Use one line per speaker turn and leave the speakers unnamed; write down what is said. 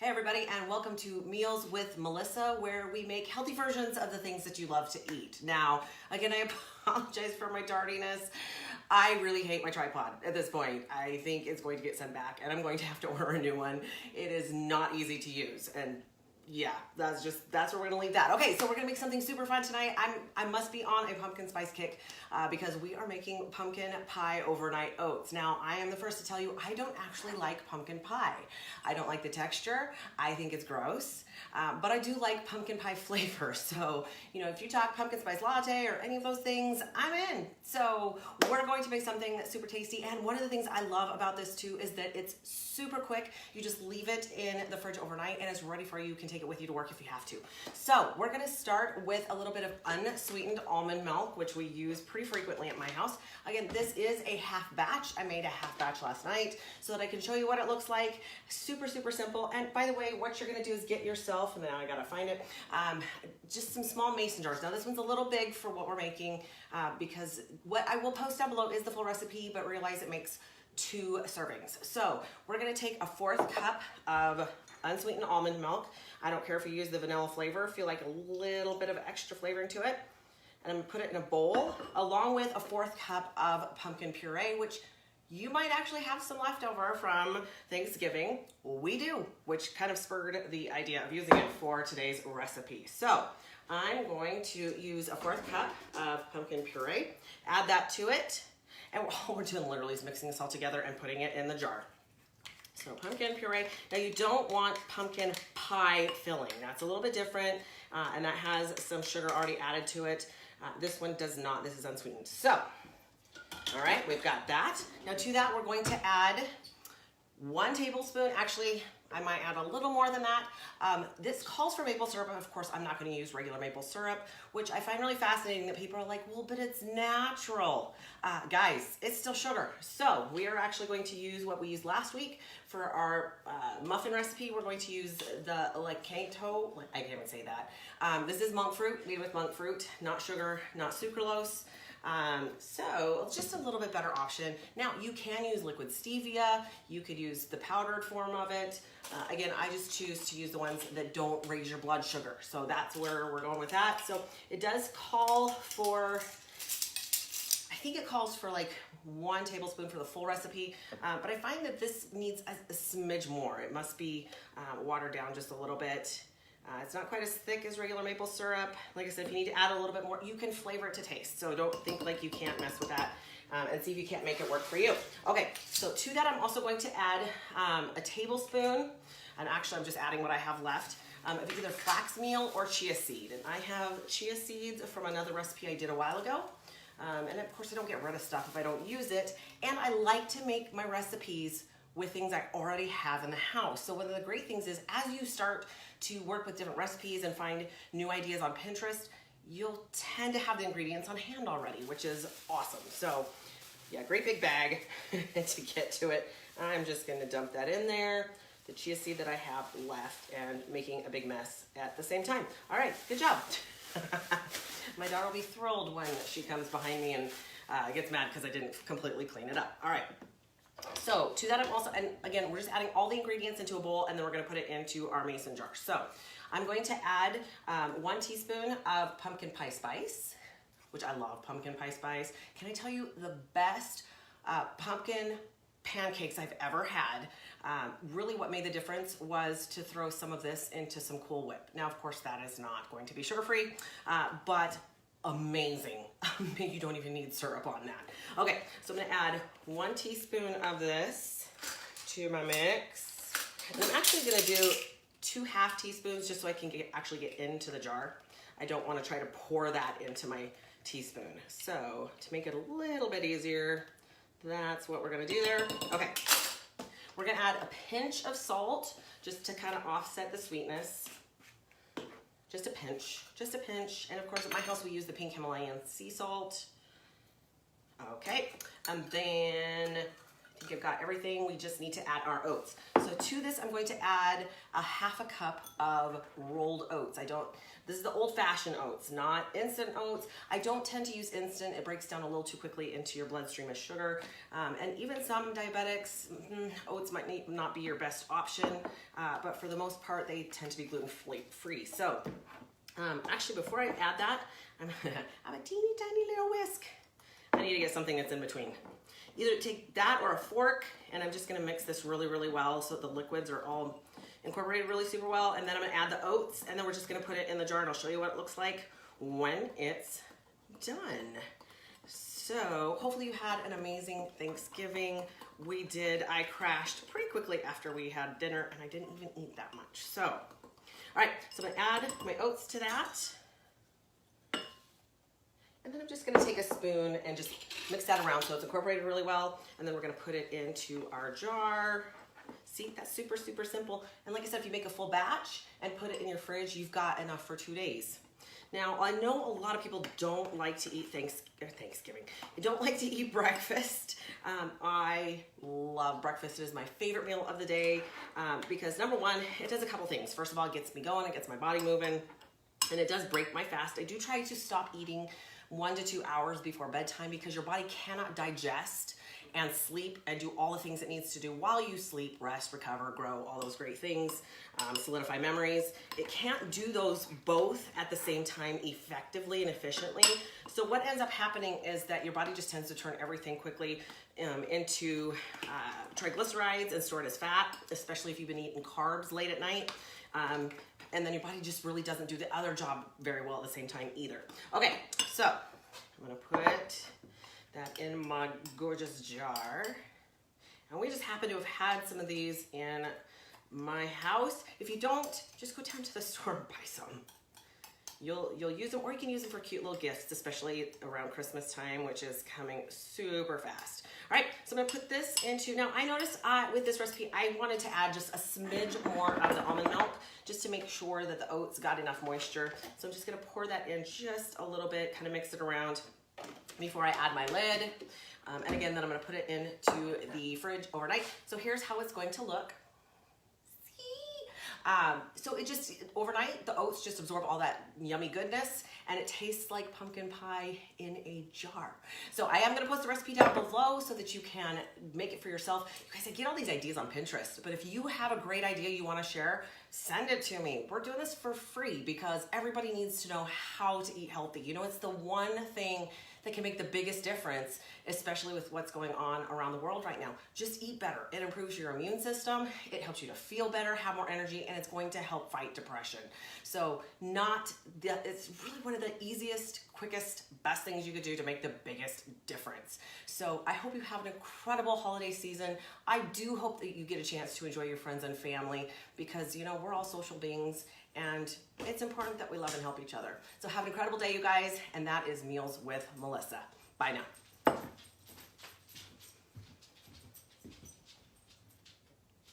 Hey everybody, and welcome to Meals with Melissa, where we make healthy versions of the things that you love to eat. Now, again, I apologize for my tardiness. I really hate my tripod at this point. I think it's going to get sent back, and I'm going to have to order a new one. It is not easy to use, and yeah, that's where we're gonna leave that. Okay, so we're gonna make something super fun tonight. I must be on a pumpkin spice kick because we are making pumpkin pie overnight oats. Now, I am the first to tell you, I don't actually like pumpkin pie. I don't like the texture. I think it's gross, but I do like pumpkin pie flavor. So, you know, if you talk pumpkin spice latte or any of those things, I'm in. So we're going to make something that's super tasty. And one of the things I love about this too is that it's super quick. You just leave it in the fridge overnight and it's ready for you. You can take it with you to work if you have to. So we're gonna start with a little bit of unsweetened almond milk, which we use pretty frequently at my house. Again, this is a half batch. I made a half batch last night so that I can show you what it looks like. Super, super simple. And by the way, what you're gonna do is get yourself, and now I gotta find it, just some small mason jars. Now this one's a little big for what we're making because what I will post down below is the full recipe, but realize it makes 2 servings. So we're gonna take a 1/4 cup of unsweetened almond milk. I don't care if you use the vanilla flavor, feel like a little bit of extra flavoring to it. And I'm gonna put it in a bowl along with a 1/4 cup of pumpkin puree, which you might actually have some leftover from Thanksgiving. We do, which kind of spurred the idea of using it for today's recipe. So I'm going to use a 1/4 cup of pumpkin puree, add that to it, and all we're doing literally is mixing this all together and putting it in the jar. So pumpkin puree. Now you don't want pumpkin pie filling. That's a little bit different, and that has some sugar already added to it. This one does not. This is unsweetened. So, all right, we've got that. Now to that, we're going to add 1 tablespoon. Actually, I might add a little more than that. This calls for maple syrup, and of course, I'm not going to use regular maple syrup, which I find really fascinating that people are like, well, but it's natural. Guys, it's still sugar. So we are actually going to use what we used last week for our muffin recipe. We're going to use the Lakanto. I can't even say that. This is monk fruit, made with monk fruit, not sugar, not sucralose. So it's just a little bit better option. Now you can use liquid stevia. You could use the powdered form of it. Again, I just choose to use the ones that don't raise your blood sugar. So that's where we're going with that. So it does call for, I think it calls for like 1 tablespoon for the full recipe. But I find that this needs a smidge more. It must be watered down just a little bit. It's not quite as thick as regular maple syrup. Like I said, if you need to add a little bit more, you can flavor it to taste. So don't think like you can't mess with that and see if you can't make it work for you. Okay, so to that I'm also going to add a tablespoon, and actually I'm just adding what I have left, of either flax meal or chia seed. And I have chia seeds from another recipe I did a while ago. And of course I don't get rid of stuff if I don't use it. And I like to make my recipes with things I already have in the house. So one of the great things is as you start to work with different recipes and find new ideas on Pinterest, you'll tend to have the ingredients on hand already, which is awesome. So yeah, great big bag to get to it. I'm just gonna dump that in there, the chia seed that I have left, and making a big mess at the same time. All right, good job. My daughter will be thrilled when she comes behind me and gets mad because I didn't completely clean it up. All right. So to that I'm also, and again, we're just adding all the ingredients into a bowl and then we're gonna put it into our mason jar. So I'm going to add 1 teaspoon of pumpkin pie spice, which I love pumpkin pie spice. Can I tell you the best pumpkin pancakes I've ever had? Really what made the difference was to throw some of this into some Cool Whip. Now, of course, that is not going to be sugar-free, but amazing. You don't even need syrup on that. Okay, so I'm gonna add 1 teaspoon of this to my mix. And I'm actually gonna do 2 half teaspoons just so I can actually get into the jar. I don't wanna try to pour that into my teaspoon. So to make it a little bit easier, that's what we're gonna do there. Okay, we're gonna add a pinch of salt just to kind of offset the sweetness. Just a pinch, just a pinch. And of course, at my house, we use the pink Himalayan sea salt. Okay, and then I You've got everything. We just need to add our oats. So to this, I'm going to add a half a cup of rolled oats. This is the old-fashioned oats, not instant oats. I don't tend to use instant. It breaks down a little too quickly into your bloodstream as sugar. And even some diabetics, oats might not be your best option, but for the most part, they tend to be gluten-free. So actually, before I add that, I'm gonna have a teeny tiny little whisk. I need to get something that's in between. Either take that or a fork, and I'm just gonna mix this really, really well so that the liquids are all incorporated really super well. And then I'm gonna add the oats, and then we're just gonna put it in the jar, and I'll show you what it looks like when it's done. So hopefully you had an amazing Thanksgiving. We did. I crashed pretty quickly after we had dinner, and I didn't even eat that much. So, all right, so I'm gonna add my oats to that. And then I'm just gonna take a spoon and just mix that around so it's incorporated really well. And then we're gonna put it into our jar. See, that's super, super simple. And like I said, if you make a full batch and put it in your fridge, you've got enough for 2 days. Now, I know a lot of people don't like to eat Thanksgiving. They don't like to eat breakfast. I love breakfast. It is my favorite meal of the day because number one, it does a couple things. First of all, it gets me going, it gets my body moving, and it does break my fast. I do try to stop eating 1 to 2 hours before bedtime because your body cannot digest and sleep and do all the things it needs to do while you sleep, rest, recover, grow, all those great things, solidify memories. It can't do those both at the same time effectively and efficiently. So what ends up happening is that your body just tends to turn everything quickly into triglycerides and store it as fat, especially if you've been eating carbs late at night. And then your body just really doesn't do the other job very well at the same time either. Okay, so I'm gonna put that in my gorgeous jar. And we just happen to have had some of these in my house. If you don't, just go down to the store and buy some. You'll use them, or you can use them for cute little gifts, especially around Christmas time, which is coming super fast. All right, so I'm gonna put this into, now I noticed with this recipe, I wanted to add just a smidge more of the almond milk, just to make sure that the oats got enough moisture. So I'm just gonna pour that in just a little bit, kind of mix it around before I add my lid. And again, then I'm gonna put it into the fridge overnight. So here's how it's going to look. So it just, overnight, the oats just absorb all that yummy goodness, and it tastes like pumpkin pie in a jar. So I am gonna post the recipe down below so that you can make it for yourself. You guys, I get all these ideas on Pinterest, but if you have a great idea you wanna share, send it to me. We're doing this for free because everybody needs to know how to eat healthy. You know, it's the one thing that can make the biggest difference, especially with what's going on around the world right now. Just eat better. It improves your immune system, it helps you to feel better, have more energy, and it's going to help fight depression. So it's really one of the easiest, quickest, best things you could do to make the biggest difference. So I hope you have an incredible holiday season. I do hope that you get a chance to enjoy your friends and family because, you know, we're all social beings and it's important that we love and help each other. So have an incredible day, you guys, and that is Meals with Melissa. Bye now.